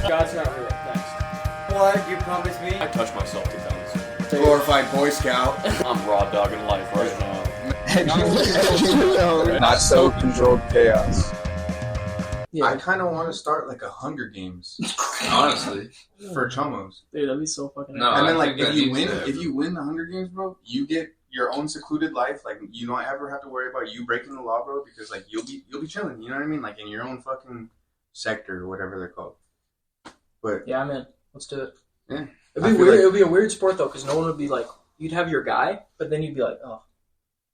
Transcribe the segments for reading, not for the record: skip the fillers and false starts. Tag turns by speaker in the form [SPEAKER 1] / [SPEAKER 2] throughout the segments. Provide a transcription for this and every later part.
[SPEAKER 1] God's not real. Next.
[SPEAKER 2] What? You promised me?
[SPEAKER 3] I touch myself to death.
[SPEAKER 4] Glorified Boy Scout.
[SPEAKER 3] I'm raw dogging life right now.
[SPEAKER 4] Not so controlled chaos.
[SPEAKER 1] Yeah.
[SPEAKER 4] I kind of want to start like a Hunger Games, honestly, for chomos.
[SPEAKER 1] Dude, that'd be so fucking.
[SPEAKER 5] No.
[SPEAKER 4] And then
[SPEAKER 5] I
[SPEAKER 4] like
[SPEAKER 5] think
[SPEAKER 4] if
[SPEAKER 5] that
[SPEAKER 4] you
[SPEAKER 5] needs
[SPEAKER 4] win,
[SPEAKER 5] to-
[SPEAKER 4] if you win the Hunger Games, bro, you get your own secluded life. Like you don't ever have to worry about you breaking the law, bro, because like you'll be chilling. You know what I mean? Like in your own fucking sector or whatever they're called. But
[SPEAKER 1] Yeah, I'm in. Let's do it.
[SPEAKER 4] Yeah.
[SPEAKER 1] It'd
[SPEAKER 4] I
[SPEAKER 1] be
[SPEAKER 4] feel
[SPEAKER 1] weird.
[SPEAKER 4] like-
[SPEAKER 1] It would be a weird sport though, because no one would be like. You'd have your guy, but then you'd be like, oh,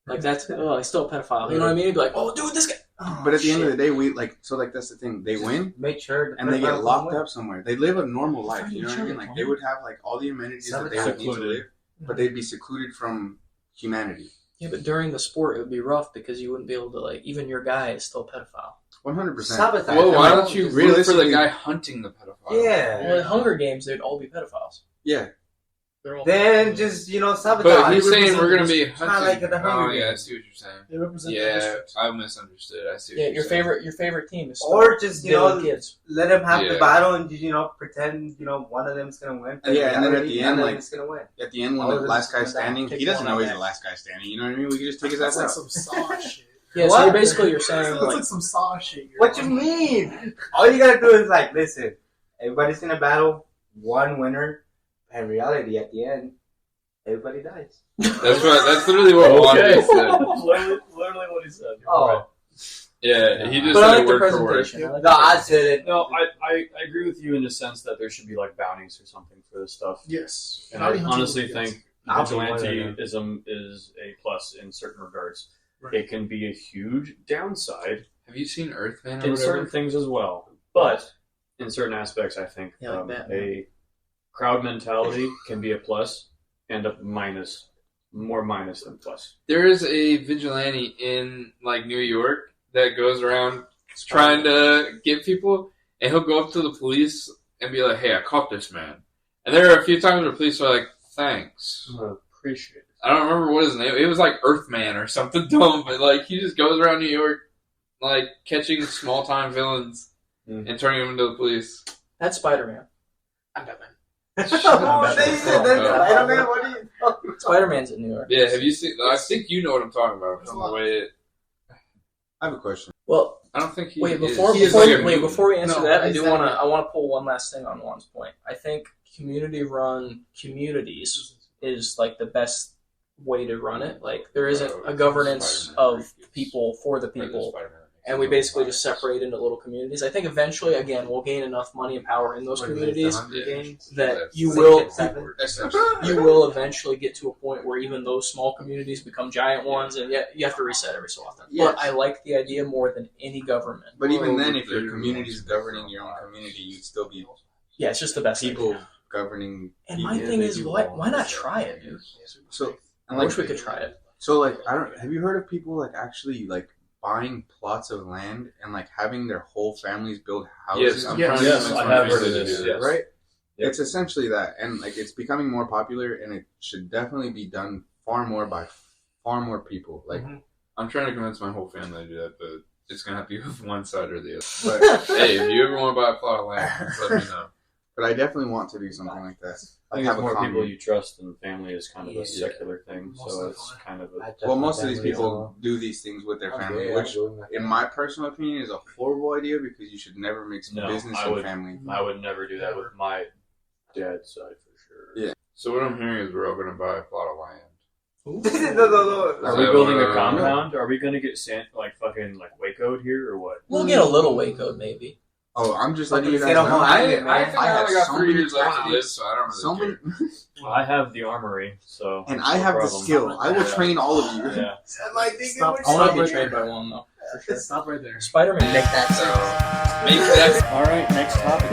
[SPEAKER 1] like that's he's still a pedophile. You know what I mean? You'd be like, oh, dude, this guy. Oh,
[SPEAKER 4] but at the end of
[SPEAKER 1] shit.
[SPEAKER 4] the day, we like so like that's the thing. They win
[SPEAKER 2] Make sure.
[SPEAKER 4] and they get locked up somewhere. They live a normal life. You know what I mean? Like they would have like all the amenities that they would need to live, but they'd be secluded from humanity.
[SPEAKER 1] Yeah, but during the sport, it would be rough because you wouldn't be able to like. Even your guy is still a pedophile.
[SPEAKER 4] 100%.
[SPEAKER 2] Sabotage.
[SPEAKER 5] Well, why don't you root for the
[SPEAKER 4] Realistically-
[SPEAKER 5] guy hunting the pedophile?
[SPEAKER 2] Yeah.
[SPEAKER 1] Well, in Hunger Games, they'd all be pedophiles.
[SPEAKER 4] Yeah.
[SPEAKER 1] They're all.
[SPEAKER 2] Then just sabotage.
[SPEAKER 5] But he's saying we're gonna be
[SPEAKER 2] Kinda
[SPEAKER 5] hunting.
[SPEAKER 2] like the Hunger
[SPEAKER 5] Oh yeah, I
[SPEAKER 2] Games.
[SPEAKER 5] see what you're saying.
[SPEAKER 1] They represent the
[SPEAKER 5] Yeah,
[SPEAKER 1] district.
[SPEAKER 5] I misunderstood. I see. What
[SPEAKER 1] Yeah,
[SPEAKER 5] you're
[SPEAKER 1] your
[SPEAKER 5] saying.
[SPEAKER 1] favorite team is.
[SPEAKER 2] Or just
[SPEAKER 1] kids.
[SPEAKER 2] let them have
[SPEAKER 5] Yeah.
[SPEAKER 2] the battle and pretend one of them's gonna win.
[SPEAKER 4] Yeah, and then at
[SPEAKER 2] Reality,
[SPEAKER 4] the end,
[SPEAKER 2] one
[SPEAKER 4] like-
[SPEAKER 2] is gonna win.
[SPEAKER 4] At the end, when
[SPEAKER 2] All
[SPEAKER 4] the
[SPEAKER 2] of
[SPEAKER 4] last
[SPEAKER 2] this
[SPEAKER 4] guy's
[SPEAKER 2] is gonna
[SPEAKER 4] standing,
[SPEAKER 1] take
[SPEAKER 4] he doesn't
[SPEAKER 1] one
[SPEAKER 4] know he's
[SPEAKER 1] on
[SPEAKER 4] the
[SPEAKER 1] that.
[SPEAKER 4] last guy standing. You know what I mean? We can just take his
[SPEAKER 6] That's
[SPEAKER 4] ass
[SPEAKER 6] like
[SPEAKER 4] out.
[SPEAKER 6] some Saw shit.
[SPEAKER 1] Yeah, so
[SPEAKER 2] What?
[SPEAKER 1] you're basically you're saying
[SPEAKER 6] That's
[SPEAKER 1] like
[SPEAKER 6] like some Saw shit.
[SPEAKER 2] What you mean? All you gotta do is listen. Everybody's gonna battle one winner, and reality at the end, everybody dies.
[SPEAKER 5] That's literally what Wanda said.
[SPEAKER 1] literally what he said.
[SPEAKER 2] Oh,
[SPEAKER 5] Yeah, he just
[SPEAKER 1] But I
[SPEAKER 5] said
[SPEAKER 1] like the
[SPEAKER 5] word for word.
[SPEAKER 1] presentation. I like
[SPEAKER 2] no,
[SPEAKER 1] the
[SPEAKER 2] I said it.
[SPEAKER 3] No, I agree with you in the sense that there should be like bounties or something for this stuff.
[SPEAKER 6] Yes.
[SPEAKER 3] And I honestly
[SPEAKER 6] Yes.
[SPEAKER 3] think
[SPEAKER 2] I'll be one of them.
[SPEAKER 3] vigilantism is a plus in certain regards.
[SPEAKER 6] Right.
[SPEAKER 3] It can be a huge downside
[SPEAKER 5] Have you seen Earthman or
[SPEAKER 3] in
[SPEAKER 5] whatever?
[SPEAKER 3] certain things as well. But in certain aspects, I think
[SPEAKER 1] Yeah, like Batman.
[SPEAKER 3] a crowd mentality can be a plus and a minus, more minus than plus.
[SPEAKER 5] There is a vigilante in New York that goes around trying to get people, and he'll go up to the police and be like, "Hey, I caught this man." And there are a few times where the police are like, "Thanks."
[SPEAKER 3] Appreciate it.
[SPEAKER 5] I don't remember what his name. It was like Earthman or something dumb, but he just goes around New York, catching small time villains and turning them into the police.
[SPEAKER 1] That's Spider-Man.
[SPEAKER 6] I'm Batman.
[SPEAKER 2] Oh, they said that. Spider-Man. What are you talking about?
[SPEAKER 1] Spider-Man's in New York.
[SPEAKER 5] Yeah, have you seen? I think you know what I'm talking about from the way.
[SPEAKER 4] I have a question.
[SPEAKER 1] Well,
[SPEAKER 5] I don't think he.
[SPEAKER 1] wait
[SPEAKER 5] is.
[SPEAKER 1] before
[SPEAKER 5] He is
[SPEAKER 1] before,
[SPEAKER 5] like a
[SPEAKER 1] wait
[SPEAKER 5] mutant.
[SPEAKER 1] before we answer
[SPEAKER 6] No,
[SPEAKER 1] that, I
[SPEAKER 6] he's
[SPEAKER 1] do
[SPEAKER 6] not
[SPEAKER 1] want to
[SPEAKER 6] a-
[SPEAKER 1] I want to pull one last thing on Juan's point. I think community-run communities is the best way to run it. There isn't a governance
[SPEAKER 5] Spider-Man.
[SPEAKER 1] of people for the
[SPEAKER 5] Or the
[SPEAKER 1] people.
[SPEAKER 5] Spider-Man.
[SPEAKER 1] And we basically just separate into little communities. I think eventually, again, we'll gain enough money and power in those communities that you will eventually get to a point where even those small communities become giant ones, and yet you have to reset every so often.
[SPEAKER 4] Yes.
[SPEAKER 1] But I like the idea more than any government.
[SPEAKER 4] But even
[SPEAKER 5] Well,
[SPEAKER 4] then, if your
[SPEAKER 5] there-
[SPEAKER 4] community is governing your own community, you'd still be
[SPEAKER 1] Yeah, it's just the best
[SPEAKER 4] people
[SPEAKER 1] thing.
[SPEAKER 4] governing.
[SPEAKER 1] And my
[SPEAKER 4] people.
[SPEAKER 1] thing is, why not try it, dude?
[SPEAKER 4] So,
[SPEAKER 1] I wish we could try it.
[SPEAKER 4] So, I don't. Have you heard of people actually buying plots of land and having their whole families build houses?
[SPEAKER 5] Yes, I'm
[SPEAKER 6] Yes.
[SPEAKER 5] trying to
[SPEAKER 3] Yes,
[SPEAKER 5] convince
[SPEAKER 3] I
[SPEAKER 5] my
[SPEAKER 3] have
[SPEAKER 5] friends
[SPEAKER 3] heard of
[SPEAKER 5] to
[SPEAKER 3] this,
[SPEAKER 5] do
[SPEAKER 3] yes.
[SPEAKER 4] Right?
[SPEAKER 3] Yep.
[SPEAKER 4] It's essentially that, and it's becoming more popular, and it should definitely be done far more by far more people.
[SPEAKER 5] I'm trying to convince my whole family to do that, but it's gonna have to be with one side or the other.
[SPEAKER 4] but
[SPEAKER 5] Hey, if you ever want to buy a plot of land, just let me know.
[SPEAKER 4] but I definitely want to do something like that.
[SPEAKER 3] I think
[SPEAKER 4] Have
[SPEAKER 3] it's
[SPEAKER 4] a
[SPEAKER 3] more
[SPEAKER 4] commune.
[SPEAKER 3] people you trust, and family is kind of
[SPEAKER 2] Yeah.
[SPEAKER 3] a secular thing. So it's kind of a
[SPEAKER 4] Well, most of these people do these things with their family, which, in my personal opinion, is a horrible idea because you should never mix
[SPEAKER 3] No,
[SPEAKER 4] business
[SPEAKER 3] I
[SPEAKER 4] and
[SPEAKER 3] would-
[SPEAKER 4] family.
[SPEAKER 3] I would never do that with my dad's side for sure.
[SPEAKER 4] Yeah.
[SPEAKER 5] So what I'm hearing is we're all gonna buy a plot of land.
[SPEAKER 2] No.
[SPEAKER 3] Are we
[SPEAKER 5] So,
[SPEAKER 3] building a
[SPEAKER 5] uh,
[SPEAKER 3] compound? Are we gonna get fucking Waco'd here or what?
[SPEAKER 1] We'll get a little Waco, maybe.
[SPEAKER 4] Oh, I'm just letting you
[SPEAKER 2] Fucking
[SPEAKER 4] guys
[SPEAKER 2] Saint
[SPEAKER 4] know.
[SPEAKER 2] Elmo.
[SPEAKER 5] I
[SPEAKER 2] man.
[SPEAKER 5] think I
[SPEAKER 4] I
[SPEAKER 5] only
[SPEAKER 4] have
[SPEAKER 5] got
[SPEAKER 4] so
[SPEAKER 5] 3
[SPEAKER 4] many
[SPEAKER 5] years left to
[SPEAKER 4] talents.
[SPEAKER 5] live, so I don't really
[SPEAKER 4] So many,
[SPEAKER 5] care.
[SPEAKER 3] I have the armory, so
[SPEAKER 4] and
[SPEAKER 3] no
[SPEAKER 4] I have the
[SPEAKER 3] problem.
[SPEAKER 4] skill. I will
[SPEAKER 3] Yeah.
[SPEAKER 4] train all of you.
[SPEAKER 3] Yeah.
[SPEAKER 6] Stop.
[SPEAKER 1] I want to be trained by one though. For sure.
[SPEAKER 6] Stop right there.
[SPEAKER 1] Spider-Man.
[SPEAKER 2] Make that
[SPEAKER 5] So
[SPEAKER 2] sense.
[SPEAKER 5] make that.
[SPEAKER 3] All right, next topic.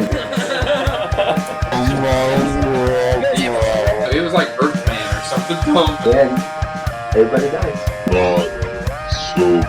[SPEAKER 5] It was like Earthman or something dumb.
[SPEAKER 2] Then everybody dies.
[SPEAKER 7] But so